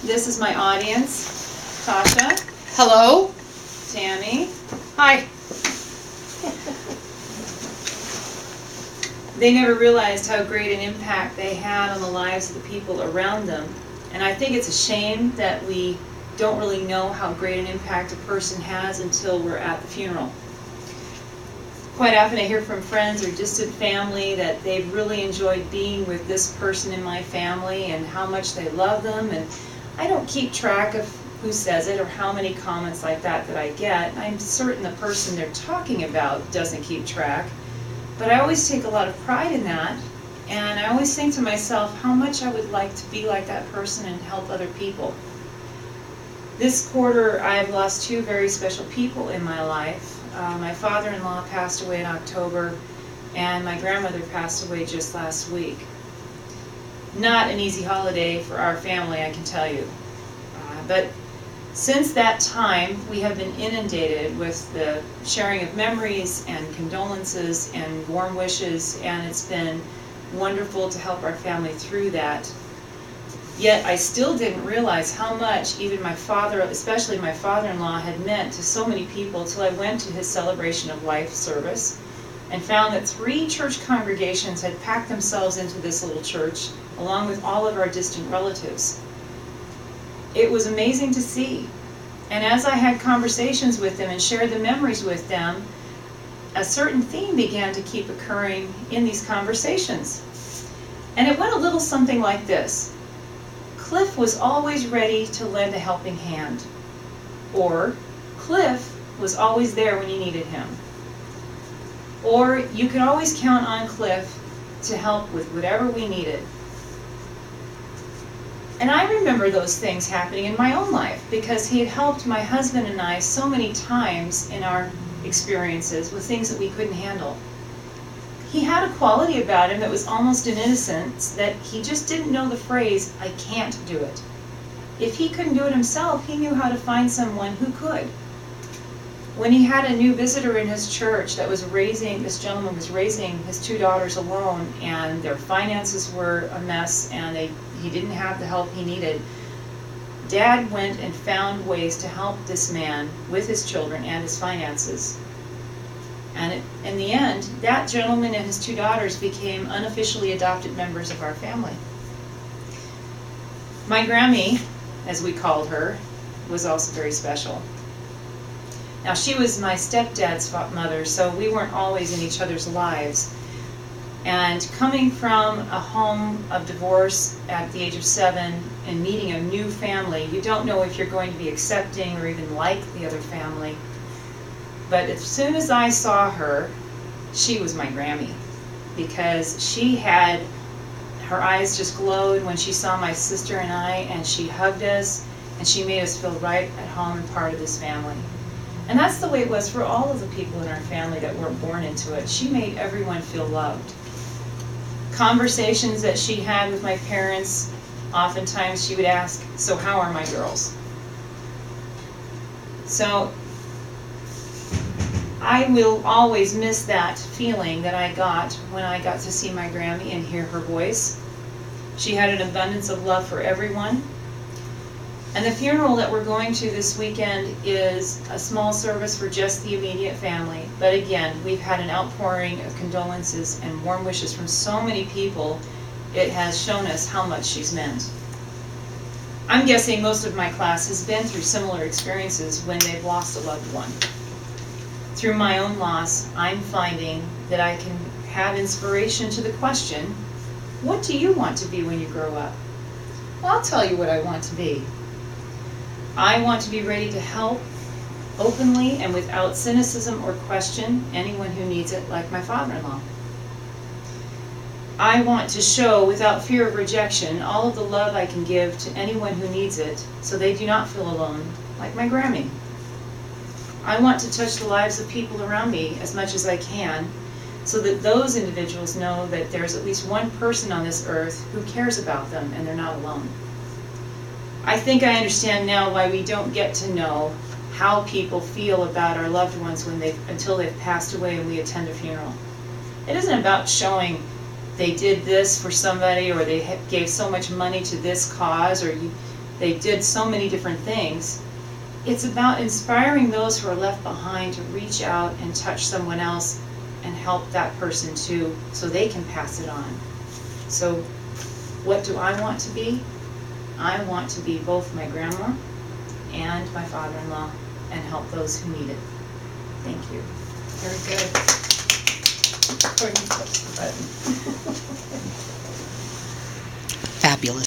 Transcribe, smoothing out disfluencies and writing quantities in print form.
This is my audience. Tasha, Hello. Tammy. Hi. They never realized how great an impact they had on the lives of the people around them. And I think it's a shame that we don't really know how great an impact a person has until we're at the funeral. Quite often I hear from friends or distant family that they've really enjoyed being with this person in my family and how much they love them. And I don't keep track of who says it or how many comments like that I get. I'm certain the person they're talking about doesn't keep track. But I always take a lot of pride in that. And I always think to myself how much I would like to be like that person and help other people. This quarter I've lost two very special people in my life. My father-in-law passed away in October, and my grandmother passed away just last week. Not an easy holiday for our family, I can tell you. But since that time, we have been inundated with the sharing of memories and condolences and warm wishes, and it's been wonderful to help our family through that. Yet I still didn't realize how much even my father, especially my father-in-law, had meant to so many people till I went to his celebration of life service and found that 3 church congregations had packed themselves into this little church along with all of our distant relatives. It was amazing to see. And as I had conversations with them and shared the memories with them, a certain theme began to keep occurring in these conversations. And it went a little something like this. Cliff was always ready to lend a helping hand. Or, Cliff was always there when you needed him. Or, you could always count on Cliff to help with whatever we needed. And I remember those things happening in my own life because he had helped my husband and I so many times in our experiences with things that we couldn't handle. He had a quality about him that was almost an innocence, that he just didn't know the phrase, "I can't do it." If he couldn't do it himself, he knew how to find someone who could. When he had a new visitor in his church that was this gentleman was raising his 2 daughters alone, and their finances were a mess, and he didn't have the help he needed, Dad went and found ways to help this man with his children and his finances. And in the end, that gentleman and his 2 daughters became unofficially adopted members of our family. My Grammy, as we called her, was also very special. Now, she was my stepdad's mother, so we weren't always in each other's lives. And coming from a home of divorce at the age of 7 and meeting a new family, you don't know if you're going to be accepting or even like the other family. But as soon as I saw her, she was my Grammy, because her eyes just glowed when she saw my sister and I, and she hugged us, and she made us feel right at home and part of this family. And that's the way it was for all of the people in our family that weren't born into it. She made everyone feel loved. Conversations that she had with my parents, oftentimes she would ask, "So how are my girls?" So I will always miss that feeling that I got when I got to see my Grammy and hear her voice. She had an abundance of love for everyone. And the funeral that we're going to this weekend is a small service for just the immediate family. But again, we've had an outpouring of condolences and warm wishes from so many people. It has shown us how much she's meant. I'm guessing most of my class has been through similar experiences when they've lost a loved one. Through my own loss, I'm finding that I can have inspiration to the question, what do you want to be when you grow up? Well, I'll tell you what I want to be. I want to be ready to help openly and without cynicism or question anyone who needs it, like my father-in-law. I want to show without fear of rejection all of the love I can give to anyone who needs it so they do not feel alone, like my Grammy. I want to touch the lives of people around me as much as I can so that those individuals know that there's at least one person on this earth who cares about them and they're not alone. I think I understand now why we don't get to know how people feel about our loved ones until they've passed away and we attend a funeral. It isn't about showing they did this for somebody or they gave so much money to this cause or They did so many different things. It's about inspiring those who are left behind to reach out and touch someone else and help that person too, so they can pass it on. So what do I want to be? I want to be both my grandma and my father-in-law and help those who need it. Thank you. Very good. Courtney, push the button. Fabulous.